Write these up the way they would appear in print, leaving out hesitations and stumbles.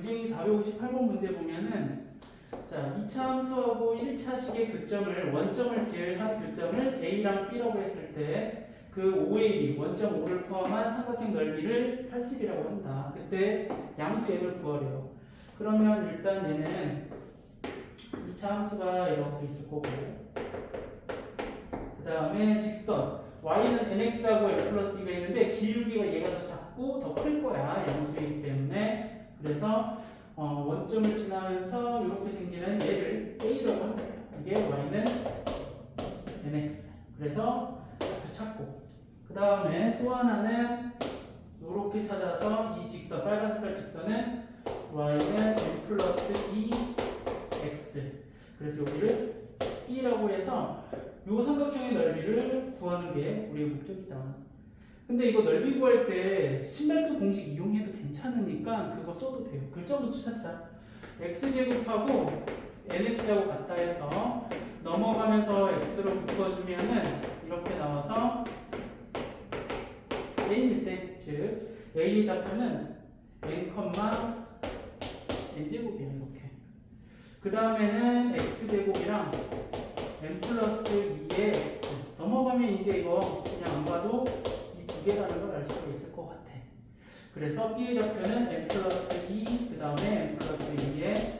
고쟁이 458번 문제 보면은 자, 2차 함수하고 1차식의 교점을 원점을 제외한 교점을 A랑 B라고 했을 때 그 OAB, 원점 5를 포함한 삼각형 넓이를 80이라고 한다. 그때 양수 M을 구하래요. 그러면 일단 얘는 2차 함수가 이렇게 있을 거고 그 다음에 직선 y는 nx하고 n 플러스 2가 있는데 기울기가 얘가 더 작고 더 클 거야. 양수이기 때문에. 그래서 원점을 지나면서 이렇게 생기는 얘를 a라고 합니다. 이게 y는 nx. 그래서 이렇게 찾고 그 다음에 또 하나는 이렇게 찾아서 이 직선 빨간 색깔 직선은 y는 n 플러스 2x. 그래서 여기를 b라고 해서 이 삼각형의 넓이를 구하는 게 우리의 목적이다. 근데 이거 넓이 구할 때 신발급 공식 이용해도 괜찮으니까 그거 써도 돼요. 글자부터 찾자. x제곱하고 nx하고 같다 해서 넘어가면서 x로 묶어주면은 이렇게 나와서 n일 때, 즉 a의 좌표는 n, n제곱이야. 이렇게. 그 다음에는 x제곱이랑 n 플러스 2의 x 넘어가면 이제 이거 그냥 안 봐도 이 두 개라는 걸 알 수가 있을 것 같아. 그래서 b의 좌표는 n 플러스 2 그 다음에 n 플러스 2의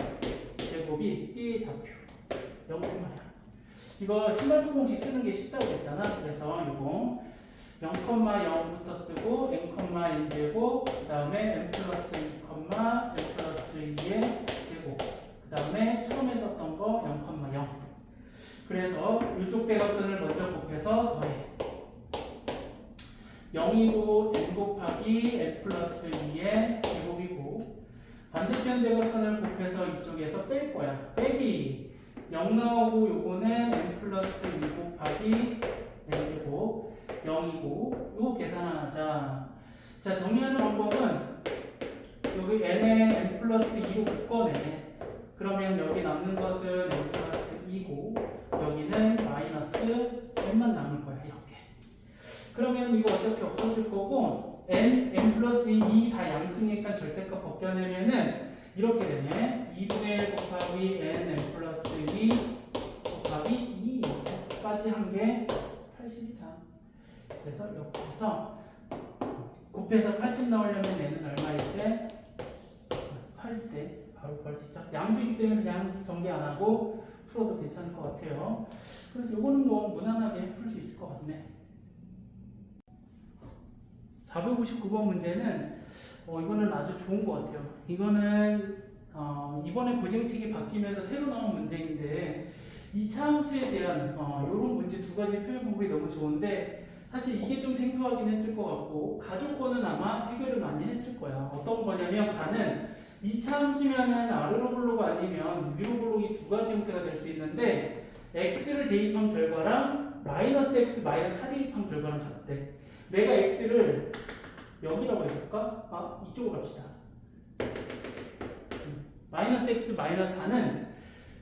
제곱이 b의 좌표 0,0. 이거 신발표 공식 쓰는 게 쉽다고 했잖아. 그래서 이거 0,0부터 쓰고 n, n제곱 그 다음에 n 플러스 2, n 플러스 2의 제곱 그 다음에 처음에 썼던 거 0,0. 그래서 이쪽 대각선을 먼저 곱해서 더해. 0이고 n 곱하기 n 플러스 2의 제곱이고 반대편 대각선을 곱해서 이쪽에서 뺄 거야. 빼기 0 나오고 요거는 n 플러스 2 곱하기 n 제곱 0이고 요거 계산하자. 자, 정리하는 방법은 여기 n에 n 플러스 2로 묶어내. 그러면 여기 남는 것은 n 플러스 2고 여기는 마이너스 n만 남을 거야. 이렇게. 그러면 이거 어차피 없어질 거고 n 플러스 2 다 양수니까 절대값 벗겨내면은 이렇게 되네. 2분의 1 곱하기 n 플러스 2 곱하기 2까지 한 게 80이다. 그래서 이렇게 해서 곱해서 80 나오려면 n은 얼마일 때? 8일 때 바로 구할 수 있죠. 양수이기 때문에 그냥 전개 안 하고 풀어도 괜찮을 것 같아요. 그래서 이거는 뭐 무난하게 풀 수 있을 것 같네. 459번 문제는 이거는 아주 좋은 것 같아요. 이거는 이번에 고쟁책이 바뀌면서 새로 나온 문제인데 2차 함수에 대한 이런 문제 두 가지 표현 방법이 너무 좋은데 사실 이게 좀 생소하긴 했을 것 같고 가족권은 아마 해결을 많이 했을 거야. 어떤 거냐면 가는 2차 함수면은 아래로 블록 아니면 위로 블록이 두 가지 형태가 될 수 있는데 x를 대입한 결과랑 마이너스 x 마이너스 4 대입한 결과랑 같대. 내가 x를 여기라고 해볼까? 이쪽으로 갑시다. 마이너스 x 마이너스 4는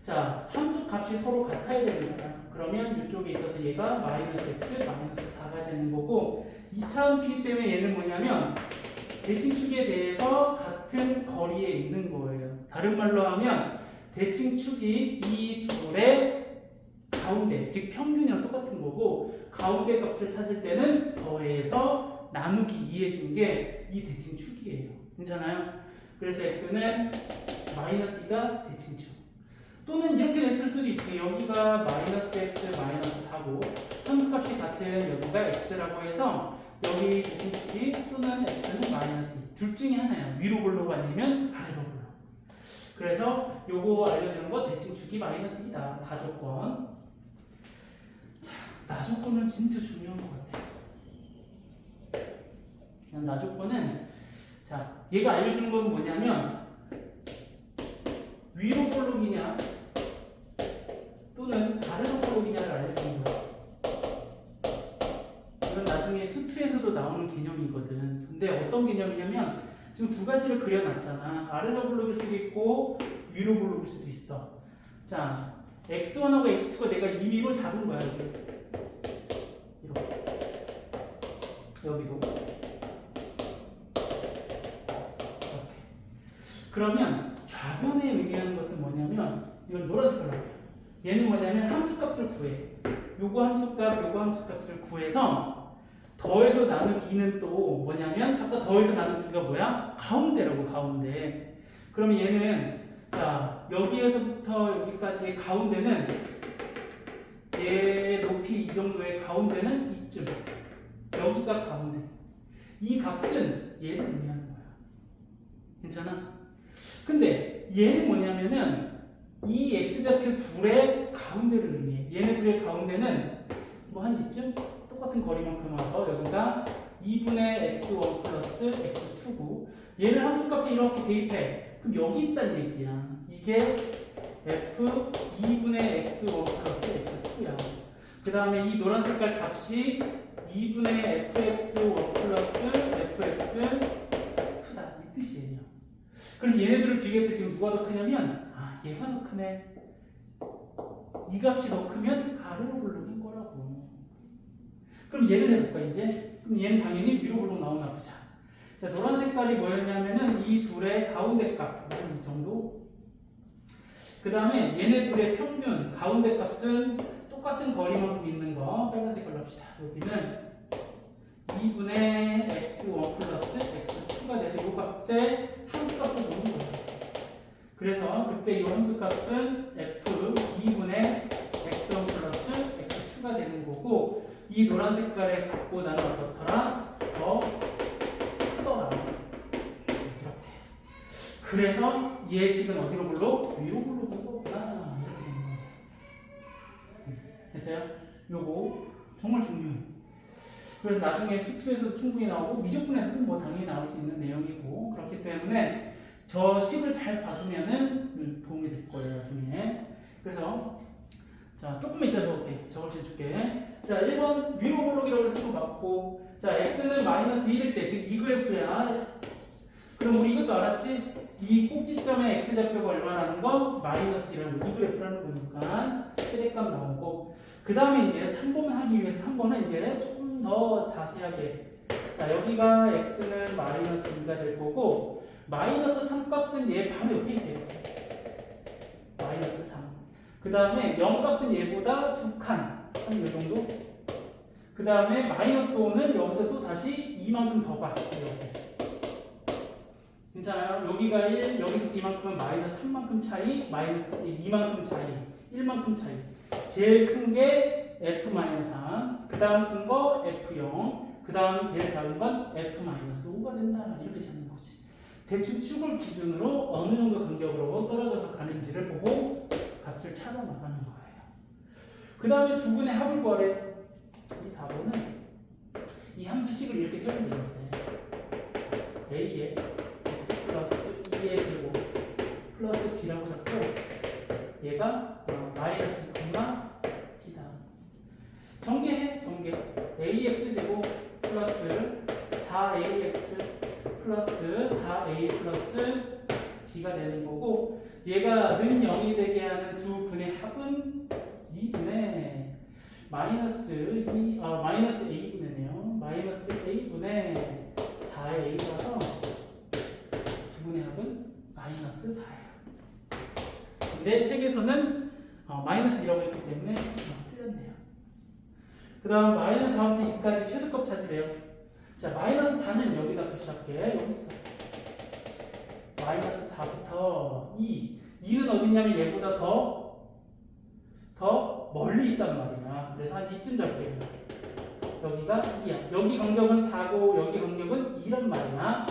자 함수 값이 서로 같아야 되는 거야. 그러면 이쪽에 있어서 얘가 마이너스 x 마이너스 4가 되는 거고 2차 함수이기 때문에 얘는 뭐냐면 대칭축에 대해서 같은 거리에 있는 거예요. 다른 말로 하면 대칭축이 이 둘의 가운데, 즉 평균이랑 똑같은 거고 가운데 값을 찾을 때는 더해서 나누기 2 해준 게 이 대칭축이에요. 괜찮아요? 그래서 x는 마이너스 2가 대칭축. 또는 이렇게 냈을 수도 있지. 여기가 마이너스 x 마이너스 4고 함수값이 같은 여기가 x라고 해서 여기 대칭축이 또는 x는 마이너스 2. 둘 중에 하나야. 위로 블록 아니면 아래로 블록. 그래서 요거 알려주는 거 대칭축이 마이너스 2다. 가족권. 자, 나조건은 진짜 중요한 것 같아. 그냥 나조건은 자, 얘가 알려주는 건 뭐냐면 위로 블록이냐 또는 아래로 블록이냐를 알려주는 거야. 이건 나중에 수투에서도 나오는 개념이거든. 근데 어떤 개념이냐면 지금 두 가지를 그려놨잖아. 아래로 블록일 수도 있고 위로 블록일 수도 있어. 자, x1하고 x2가 내가 임의로 잡은 거야. 이렇게. 여기도. 이렇게. 그러면 좌변에 의미하는 것은 뭐냐면 이건 노란색으로 할게요. 얘는 뭐냐면 함수값을 구해. 요거 함수값, 요거 함수값을 구해서 더해서 나누기 2는 또 뭐냐면 아까 더해서 나누기가 뭐야? 가운데라고 가운데. 그럼 얘는 자 여기에서부터 여기까지 가운데는 얘 높이 이 정도의 가운데는 이쯤. 여기가 가운데. 이 값은 얘를 의미하는 거야. 괜찮아? 근데 얘는 뭐냐면은 이 x좌표 둘의 가운데를 의미해. 얘네 둘의 가운데는 뭐 한 이쯤? 똑같은 거리만큼 와서 여기가 2분의 x1 플러스 x2고 얘를 함수값에 이렇게 대입해. 그럼 여기 있다는 얘기야. 이게 f 2분의 x1 플러스 x2야. 그 다음에 이 노란 색깔 값이 2분의 fx1 플러스 fx2다. 이 뜻이에요. 그럼 얘네들을 비교해서 지금 누가 더 크냐면 얘가 더 크네. 이 값이 더 크면 아래로 블록인 거라고. 그럼 얘를 해볼까 이제? 그럼 얘는 당연히 위로 블록 나오나 보자. 자, 노란 색깔이 뭐였냐면은 이 둘의 가운데 값, 이 정도. 그 다음에 얘네 둘의 평균, 가운데 값은 똑같은 거리만큼 있는 거 빨간 색깔로 합시다. 여기는 2분의 x1 플러스 x2가 돼서 이 값에 함수값을 놓는 거예요. 그래서 그때 이 함수값은 f 2분의 x1 플러스 x2가 되는 거고 이 노란 색깔의 값보다는 어떻더라? 더 크더라. 이렇게. 그래서 예식은 어디로 불러? 위로 불러 본 거구나. 이렇게 되는 거예요. 됐어요? 요거 정말 중요해요. 그래서 나중에 수투에서도 충분히 나오고 미적분에서도 뭐 당연히 나올 수 있는 내용이고 그렇기 때문에 저 식을 잘 봐주면은 도움이 될 거예요, 나중에. 그래서 자 조금만 이따 적을게. 적을 줄게. 자 1번 위로 블록이라고 쓰고 맞고 자 x는 마이너스 1일 때 즉 이 그래프야. 그럼 우리 이것도 알았지? 이 꼭지점의 x좌표가 얼마라는 거? 마이너스 1이라는 이 그래프라는 거니까 최대값 나오고 그 다음에 이제 3번을 하기 위해서 3번은 이제 조금 더 자세하게 자 여기가 x는 마이너스 2가 될 거고 마이너스 3 값은 얘 바로 옆에 있어요. 마이너스 3. 그 다음에 0 값은 얘보다 2칸. 한 이 정도. 그 다음에 마이너스 5는 여기서 또 다시 2만큼 더 가. 이렇게. 괜찮아요? 여기가 1, 여기서 D만큼은 마이너스 3만큼 차이, 마이너스 2만큼 차이, 1만큼 차이. 제일 큰 게 F-3, 그 다음 큰 거 F0, 그 다음 제일 작은 건 F-5가 된다. 이렇게 잡는 거지. 대충 축을 기준으로 어느 정도 간격으로 떨어져서 가는지를 보고 값을 찾아 나가는 거예요. 그 다음에 두 분의 합을 구하래. 이 4번은 이 함수식을 이렇게 세우면 되는데 A에 x 플러스 2의 제곱 플러스 b라고 잡고 얘가 마이너스 2가 b다. 전개해. 전개. ax 제곱 플러스 4ax 플러스 4a 플러스 b가 되는 거고 얘가 는 0이 되게 하는 두 분의 합은 2분의 마이너스 a분의네요. 마이너스 a분의 4의 a라서 두 분의 합은 마이너스 4예요. 근데 책에서는 마이너스 1라고 했기 때문에 틀렸네요. 그 다음 마이너스 4부터 2까지 최소값 찾으래요. 자, 마이너스 4는 여기다 표시할게. 여기 있어. 마이너스 4부터 2. 2는 어디냐면 얘보다 더 멀리 있단 말이야. 그래서 한 이쯤 잡게. 여기가 2야. 여기 간격은 4고 여기 간격은 2란 말이야.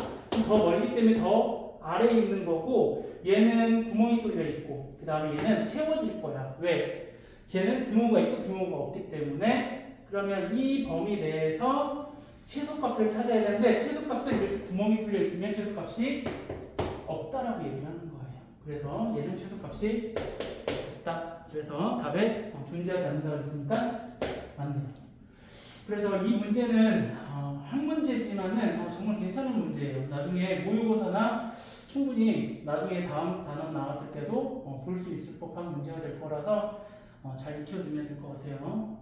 더 멀기 때문에 더 아래에 있는 거고 얘는 구멍이 뚫려 있고 그 다음에 얘는 채워질 거야. 왜? 쟤는 등호가 있고 등호가 없기 때문에 그러면 이 범위 내에서 최소값을 찾아야 되는데 최소값은 이렇게 구멍이 뚫려 있으면 최소값이 없다라고 얘기를 하는 거예요. 그래서 얘는 최소값이 없다. 그래서 답에 존재하지 않는다고 했으니까 맞네요. 그래서 이 문제는 한 문제지만은 정말 괜찮은 문제예요. 나중에 모의고사나 충분히 나중에 다음 단원 나왔을 때도 볼 수 있을 법한 문제가 될 거라서 잘 익혀두면 될 것 같아요.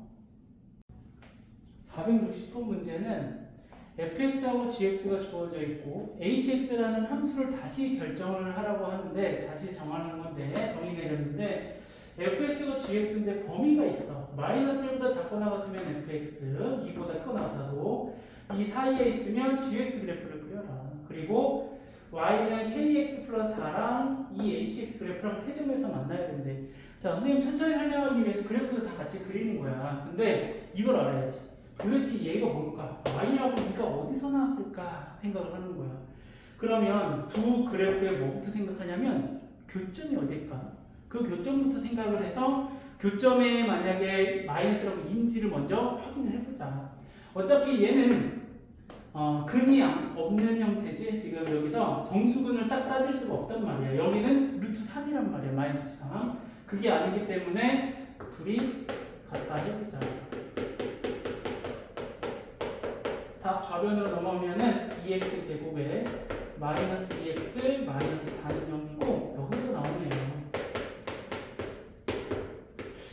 460번 문제는 fx하고 gx가 주어져 있고 hx라는 함수를 다시 결정을 하라고 하는데 다시 정하는 건데 정의 내렸는데 fx가 gx인데 범위가 있어. 마이너스 1보다 작거나 같으면 fx, 2보다 크거나 같아도 이 사이에 있으면 gx 그래프를 그려라. 그리고 y는 kx 플러스 4랑 이 hx 그래프랑 태점에서 만나야 된대. 자, 선생님 천천히 설명하기 위해서 그래프를 다 같이 그리는 거야. 근데 이걸 알아야지. 도대체 얘가 뭘까? y라고 네가 어디서 나왔을까? 생각을 하는 거야. 그러면 두 그래프에 뭐부터 생각하냐면 교점이 어딜까? 그 교점부터 생각을 해서 교점에 만약에 마이너스라고 인지를 먼저 확인을 해보자. 어차피 얘는 근이 없는 형태지. 지금 여기서 정수근을 딱 따질 수가 없단 말이야. 여기는 루트 3이란 말이야. 마이너스 3. 그게 아니기 때문에 둘이 같다 해보자. 다 좌변으로 넘어오면은 2x 제곱에 마이너스 2x 마이너스 4는 0이고 여기서 나오네요.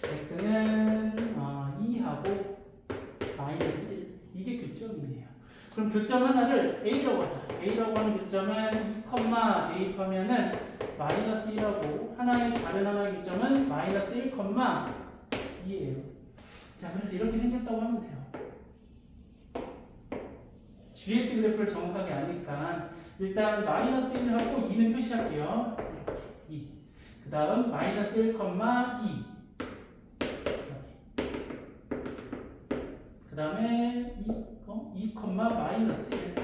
x는 2하고 마이너스 1. 이게 교점이네요. 그럼 교점 하나를 a라고 하자. a라고 하는 교점은 2, 대입하면은 마이너스 1하고 다른 하나의 교점은 마이너스 1, 2예요. 자, 그래서 이렇게 생겼다고 하면 돼요. GX 그래프를 정확하게 아니까 일단 마이너스 1을 하고 2는 표시할게요. 2. 그 다음 마이너스 1, 2. 그 다음에 2, 마이너스 1.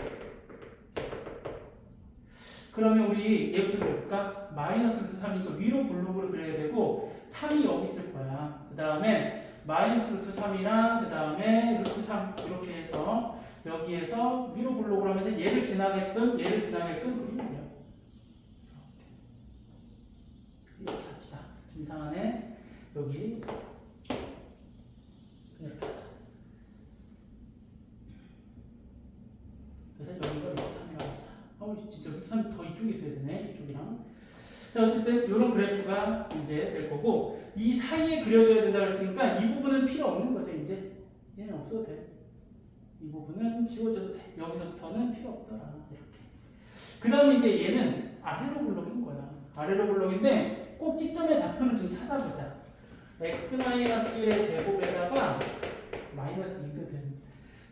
그러면 우리 얘부터 그려볼까? 마이너스 루트 3이니까 위로 블록으로 그려야 되고 3이 여기 있을 거야. 그 다음에 마이너스 루트 3이랑 그 다음에 루트 3 이렇게 해서 여기에서 위로 블록으로 하면서 얘를 지나게끔 그리면 돼요. 이렇게 합시다. 좀 이상하네. 여기 이렇게 하자. 그래서 여기가 루트 3이라고 하자. 진짜 루트 3이 더 이쪽에 있어야 되네. 이쪽이랑. 자, 어쨌든 이런 그래프가 이제 될 거고 이 사이에 그려줘야 된다 그랬으니까 이 부분은 필요 없는 거죠. 이제 얘는 없어도 돼. 이 부분은 지워져도 돼. 여기서부터는 필요 없더라. 이렇게. 그 다음에 이제 얘는 아래로 블록인 거야. 아래로 블록인데 꼭 지점의 좌표를 좀 찾아보자. x-1의 제곱에다가 마이너스 2거든.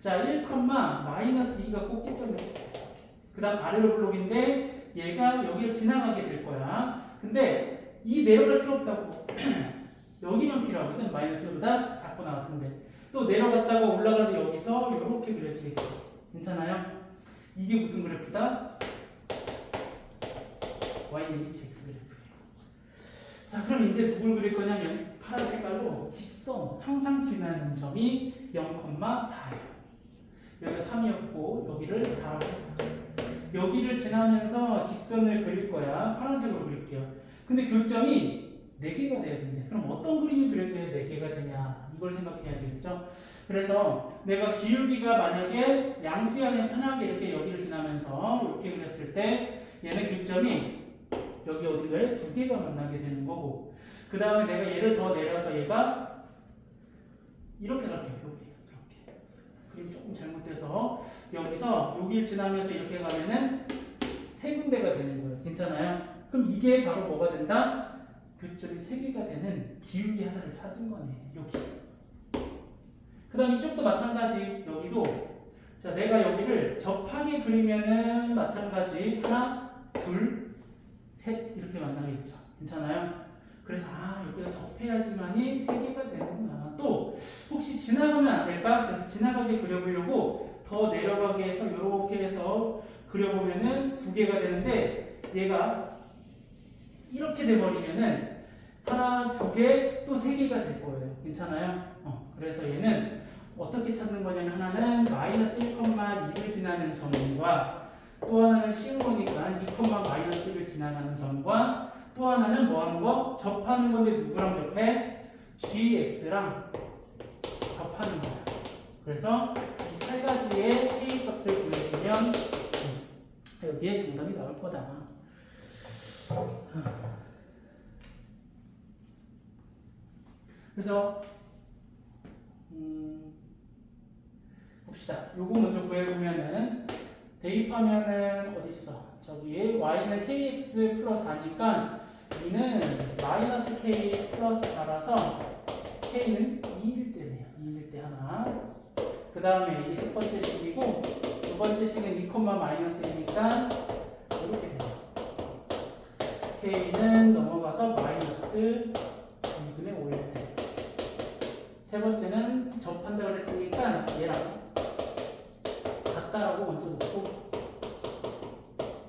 자, 1, 마이너스 2가 꼭 지점이야. 그 다음 아래로 블록인데 얘가 여기를 지나가게 될 거야. 근데 이 내려갈 필요 없다고. 여기만 필요하거든. 마이너스 1보다 작거나 같은데. 또 내려갔다가 올라가도 여기서 이렇게 그려지겠죠. 괜찮아요? 이게 무슨 그래프다? y는 hx 그래프예요. 자, 그럼 이제 누굴 그릴 거냐면 파란 색깔로 직선, 항상 지나는 점이 0,4예요. 여기가 3이었고 여기를 4라고 하자. 여기를 지나면서 직선을 그릴 거야. 파란색으로 그릴게요. 근데 교점이 4개가 돼야 된대. 그럼 어떤 그림이 그려져야 4개가 되냐? 이걸 생각해야 되겠죠? 그래서 내가 기울기가 만약에 양수양에 편하게 이렇게 여기를 지나면서 이렇게 그렸을 때 얘는 교점이 여기 어디가에 2개가 만나게 되는 거고 그 다음에 내가 얘를 더 내려서 얘가 이렇게 갈게요. 이렇게. 그림 조금 잘못돼서 여기서 여기를 지나면서 이렇게 가면은 3군데가 되는 거예요. 괜찮아요? 그럼 이게 바로 뭐가 된다? 교점이 3개가 되는 기울기 하나를 찾은 거네. 여기. 그 다음 이쪽도 마찬가지. 여기도 자 내가 여기를 접하게 그리면은 마찬가지 하나, 둘, 셋 이렇게 만나겠죠. 괜찮아요? 그래서 여기가 접해야지만이 3개가 되는구나. 또 혹시 지나가면 안 될까? 그래서 지나가게 그려보려고 더 내려가게 해서 이렇게 해서 그려보면은 2개가 되는데 얘가 이렇게 돼버리면은 하나, 2개, 또 3개가 될 거예요. 괜찮아요? 그래서 얘는 어떻게 찾는 거냐면 하나는 마이너스 1,2를 지나는 점과 또 하나는 쉬운 거니까 2, 마이너스 1을 지나가는 점과 또 하나는 뭐 하는 거? 접하는 건데 누구랑 접해? gx랑 접하는 거야. 그래서 이 3가지의 k 값을 구해주면 여기에 정답이 나올 거다. 그래서 봅시다. 요거 먼저 구해보면은 대입하면은 어디 있어? 저기 y는 kx 플러스 4니까 이는 마이너스 k 플러스 4라서 k는 2일 때네요. 2일 때 하나. 그 다음에 이게 첫 번째 식이고 두 번째 식은 2, 마이너스 1이니까 이렇게 돼요. k는 넘어가서 마이너스 2분의 5일 때. 세 번째는 접한다고 그랬으니까 얘랑 같다라고 먼저 놓고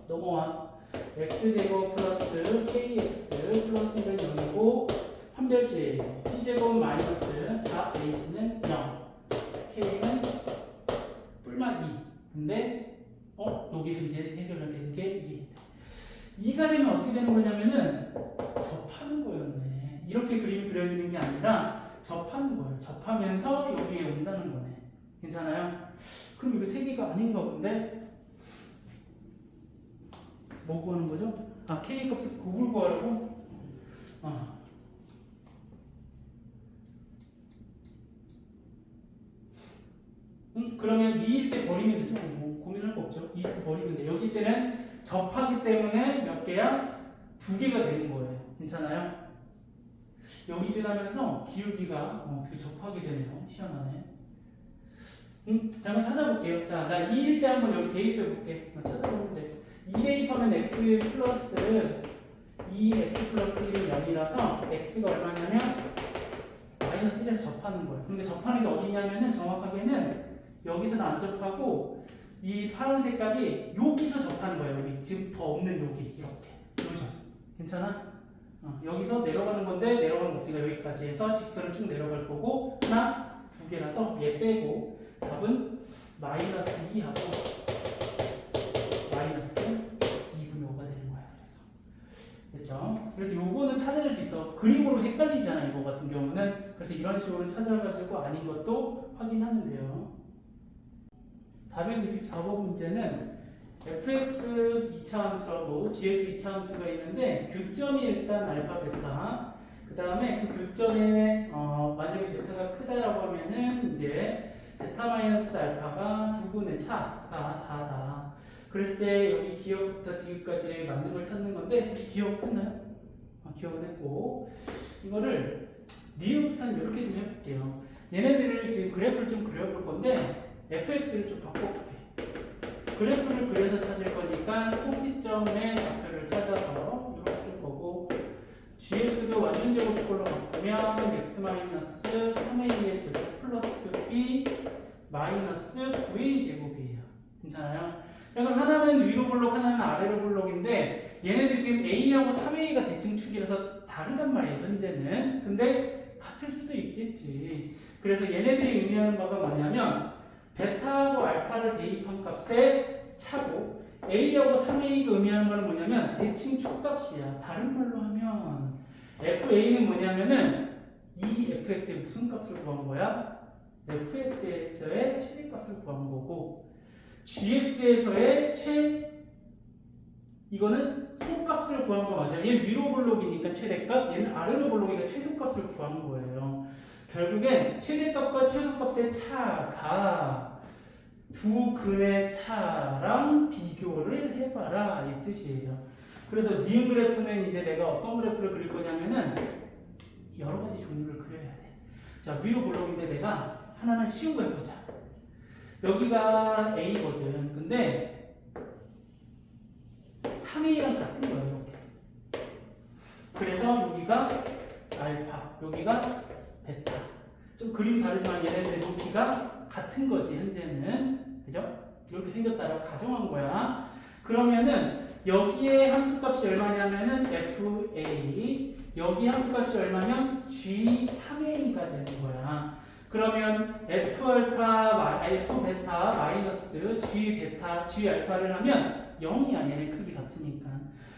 넘어와. x제곱 플러스 kx 플러스 1은 0이고 판별식 b제곱 마이너스 4a는 0 k는 뿔만 2. 근데 여기서 이제 해결을 된 게 2가 되면 어떻게 되는 거냐면은 접하는 거였네. 이렇게 그림 그려지는 게 아니라 접하는 거예요. 접하면서 여기에 온다는 거네. 괜찮아요? 그럼 이거 세 개가 아닌가 본데? 뭐 구하는 거죠? 아, k 값을 그걸 구하라고? 그러면 2일 때 버리면 되죠? 뭐 고민할 거 없죠? 2일 때 버리면 돼. 여기 때는 접하기 때문에 몇 개야? 2개가 되는 거예요. 괜찮아요? 여기 지나면서 기울기가 어떻게 접하게 되네요. 희한하네. 잠깐 찾아볼게요. 자, 나 2일 때 한번 여기 대입해 볼게. 찾아보면 돼. 2 대입하면 x 플러스 2x 플러스 1은 0이라서 x가 얼마냐면 마이너스 1에서 접하는 거예요. 근데 접하는 게 어디냐면은 정확하게는 여기서는 안 접하고 이 파란 색깔이 여기서 접하는 거예요. 여기 지금 더 없는 여기 이렇게. 그렇죠? 괜찮아? 여기서 내려가는 건데 내려가는 높이가 여기까지 해서 직선을 쭉 내려갈 거고 하나, 두 개라서 얘 빼고 답은 마이너스 2하고 마이너스 2분의 5가 되는 거야. 그래서 됐죠? 그래서 요거는 찾아낼 수 있어. 그림으로 헷갈리잖아 이거 같은 경우는. 그래서 이런 식으로 찾아가지고 아닌 것도 확인하면 돼요. 464번 문제는 fx 2차 함수하고 gx 2차 함수가 있는데 교점이 일단 알파 베타. 그 다음에 그 교점에 만약에 베타가 크다라고 하면은 이제 베타 마이너스 알파가 2분의 차가 4다. 그랬을 때 여기 기억부터 디귿까지 맞는 걸 찾는 건데 혹시 기억 했나요? 기억은 했고 이거를 리을부터는 이렇게 좀 해볼게요. 얘네들을 지금 그래프를 좀 그려볼 건데 fx를 좀 바꿔볼게. 그래프를 그려서 찾을 거니까 꼭지점의 좌표를 찾아서 이렇게 쓸 거고 gx도 완전 제곱꼴로 바꾸면 x-3a의 제곱 플러스 b 마이너스 9a 제곱이에요. 괜찮아요? 자, 그럼 하나는 위로 블록, 하나는 아래로 블록인데 얘네들이 지금 a하고 3a가 대칭 축이라서 다르단 말이에요. 현재는. 근데 같을 수도 있겠지. 그래서 얘네들이 의미하는 바가 뭐냐면 베타하고 알파를 대입한 값에 차고 a하고 3a가 의미하는 바는 뭐냐면 대칭 축값이야. 다른 말로 하면 fa는 뭐냐면은 이 fx의 무슨 값을 구한 거야? fx에서의 최대값을 구한 거고 gx에서의 이거는 소값을 구한 거 맞아요. 얘는 위로 블록이니까 최대값, 얘는 아래로 블록이니까 최소값을 구한 거예요. 결국엔 최대값과 최소값의 차가 두 근의 차랑 비교를 해봐라 이 뜻이에요. 그래서 니은 그래프는 이제 내가 어떤 그래프를 그릴 거냐면은 여러 가지 종류를 그려야 돼. 자, 위로 블록인데 내가 하나는 쉬운 거 해보자. 여기가 A거든. 근데 3A랑 같은 거예요. 이렇게. 그래서 여기가 알파, 여기가 베타. 좀 그림 다르지만 얘네들의 높이가 같은 거지 현재는. 그죠? 이렇게 생겼다라고 가정한 거야. 그러면은 여기에 함수값이 얼마냐면은 FA, 여기 함수값이 얼마냐면 G3A가 되는 거야. 그러면 F알파, F베타 마이너스 G베타, G알파를 하면 0이야. 얘네 크기 같으니까.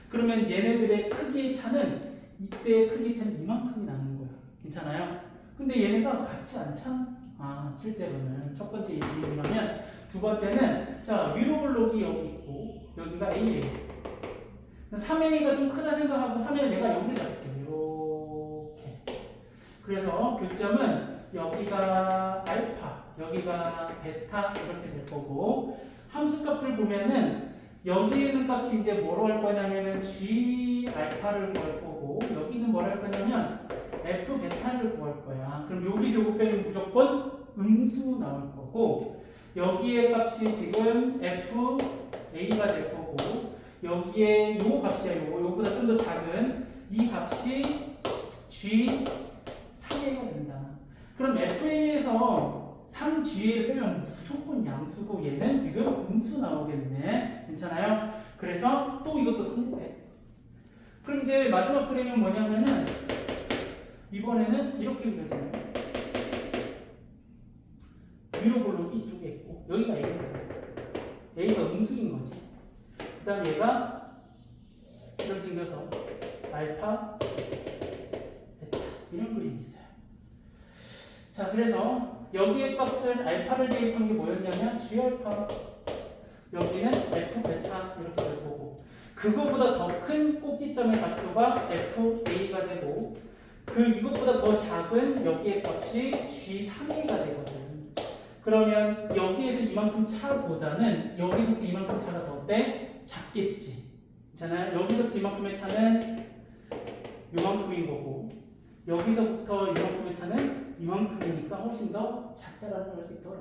그러면 얘네들의 크기의 차는 이때의 크기의 차는 이만큼이 나는 거야. 괜찮아요? 근데 얘네가 같지 않잖아. 실제로는 첫 번째 이유라면 두 번째는 자 위로 블록이 여기 있고 여기가 A예요. 3A가 좀 크다 생각하고 3A 내가 여기를 잡을게요. 이렇게. 그래서 교점은 여기가 알파, 여기가 베타 이렇게 될 거고 함수값을 보면은 여기에 있는 값이 이제 뭐로 할 거냐면은 g 알파를 구할 거고 여기는 뭘 할 거냐면 f 베타를 구할 거야. 그럼 여기서 요거 빼면 무조건 음수 나올 거고 여기에 값이 지금 f a가 될 거고 여기에 요 값이야. 요거보다 좀 더 작은 이 값이 g 3a가 된다. 그럼 FA에서 3G를 빼면 무조건 양수고 얘는 지금 음수 나오겠네. 괜찮아요? 그래서 또 이것도 성립해. 그럼 이제 마지막 그림은 뭐냐면은 이번에는 이렇게 그려지는 거예요. 위로 볼록이 이쪽에 있고 여기가 A가 음수인 거지. 그 다음 얘가 이렇게 생겨서 알파, 베타 이런 그림이 있어요. 자, 그래서 여기에 값을 알파를 대입한 게 뭐였냐면 G알파, 여기는 F 베타 이렇게 될 거고 그거보다 더 큰 꼭지점의 좌표가 FA가 되고 이것보다 더 작은 여기의 값이 G3A가 되거든. 그러면 여기에서 이만큼 차보다는 여기서부터 이만큼 차가 더 어때? 작겠지. 있잖아요. 여기서부터 이만큼의 차는 요만큼인 거고 여기서부터 이만큼의 차는 이만큼이니까 훨씬 더 작다라는 걸 알 수 있더라.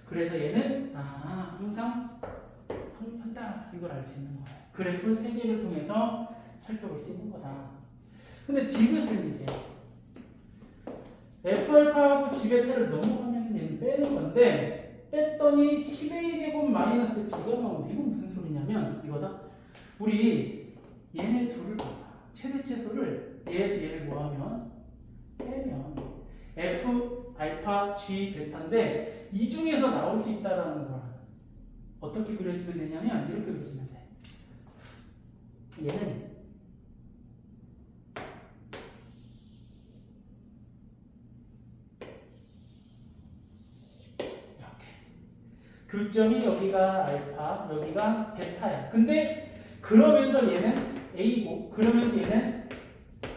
그래서 얘는 항상 성립한다 이걸 알 수 있는 거야. 그래프 3개를 통해서 살펴볼 수 있는 거다. 근데 디귿은 이제 F알파하고 G베타를 넘어가면 얘는 빼는 건데 뺐더니 10A 제곱 마이너스 B가 나오는데 이건 무슨 소리냐면 이거다. 우리 얘네 둘을 봐봐. 최대치수를 얘에서 얘를 뭐하면 빼면 F, 알파, G, 베타인데 이 중에서 나올 수 있다라는 거야. 어떻게 그려지면 되냐면 이렇게 그려지면 돼. 얘는 이렇게 교점이 여기가 알파, 여기가 베타야. 근데 그러면서 얘는 A고 그러면서 얘는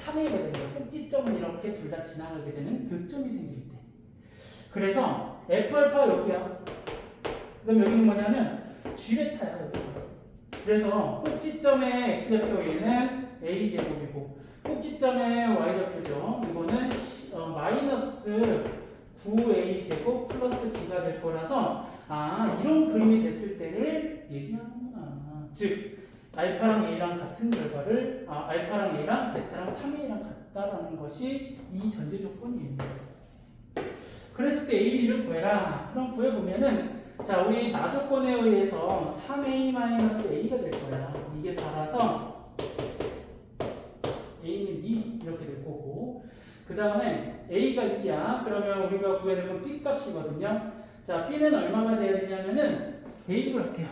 3A가 되는 거야. 꼭지점은 이렇게 둘 다 지나가게 되는 교점이 생길 때. 그래서 F알파 여기야. 그 다음 여기는 뭐냐면 G베타야. 여기. 그래서 꼭지점의 X좌표 얘는 A제곱이고 꼭지점의 Y좌표죠. 이거는 마이너스 9A제곱 플러스 B가 될 거라서 이런 그림이 됐을 때를 얘기하는구나. 즉 알파랑 A랑 같은 결과를 알파랑 A랑 베타랑 3A랑 같다라는 것이 이 전제 조건이에요. 그랬을 때 A, B를 구해라. 그럼 구해보면은 자 우리 나 조건에 의해서 3A-A가 될 거야. 이게 달아서 A는 2 이렇게 될 거고 그 다음에 A가 2야. 그러면 우리가 구해야 될 건 B 값이거든요. 자 B는 얼마가 돼야 되냐면은 대입을 할게요.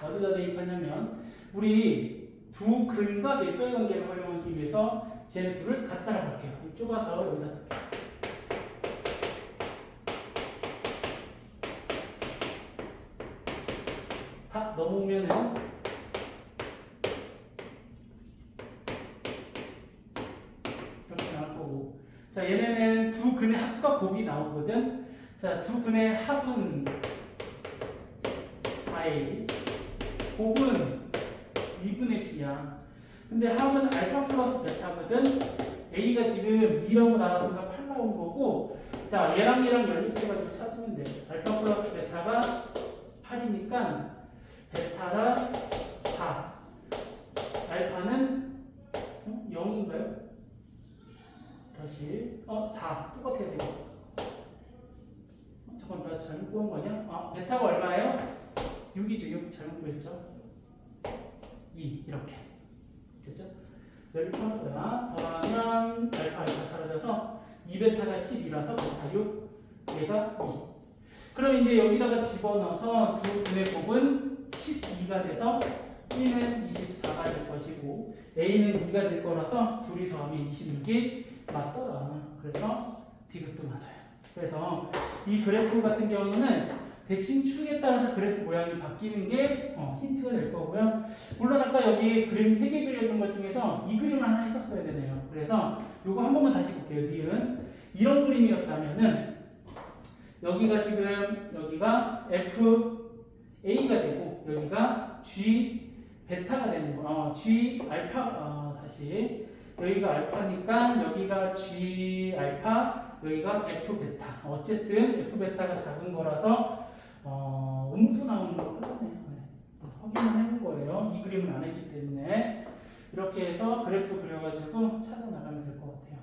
어디다 대입하냐면 우리 두 근과 계수의 관계를 활용하기 위해서 쟤네 둘을 갖다라 볼게요. 좁아서 여기다 쓸게요. 다 넘어오면은 이렇게 나올 거고 자 얘네는 두 근의 합과 곱이 나오거든. 자 두 근의 합은 4A 곱은 2분의 B야. 근데 합은 알파 플러스 베타거든. A가 지금 2라고 나왔으니까 8 나온 거고 자 얘랑 연립해가지고 찾으면 돼. 알파 플러스 베타가 8이니까 베타가 4 알파는 0인가요? 다시 4 똑같아야 돼요. 잠깐 나 잘못 구한 거 아니야? 베타가 얼마예요? 6이죠. 6 잘못 구했죠? 2 이렇게 됐죠? 연립하는 거야. 더하면 알파 사라져서 2베타가 10이라서 베타 6 얘가 2 그럼 이제 여기다가 집어넣어서 두 분의 곱은 12가 돼서 B는 24가 될 것이고 A는 2가 될 거라서 둘이 더하면 26이 맞더라. 그래서 디귿도 맞아요. 그래서 이 그래프 같은 경우는 대칭 축에 따라서 그래프 모양이 바뀌는 게 힌트가 될 거고요. 물론 아까 여기 그림 3개 그려준 것 중에서 이 그림을 하나 했었어야 되네요. 그래서 요거 한 번만 다시 볼게요. 니은 이런 그림이었다면은 여기가 지금 여기가 F A가 되고 여기가 G 베타가 되는 거. G 알파 다시 여기가 알파니까 여기가 G 알파 여기가 F 베타. 어쨌든 F 베타가 작은 거라서 음수 나오는 거 똑같네요. 네. 확인을 해본 거예요. 이 그림을 안 했기 때문에 이렇게 해서 그래프 그려가지고 찾아 나가면 될 것 같아요.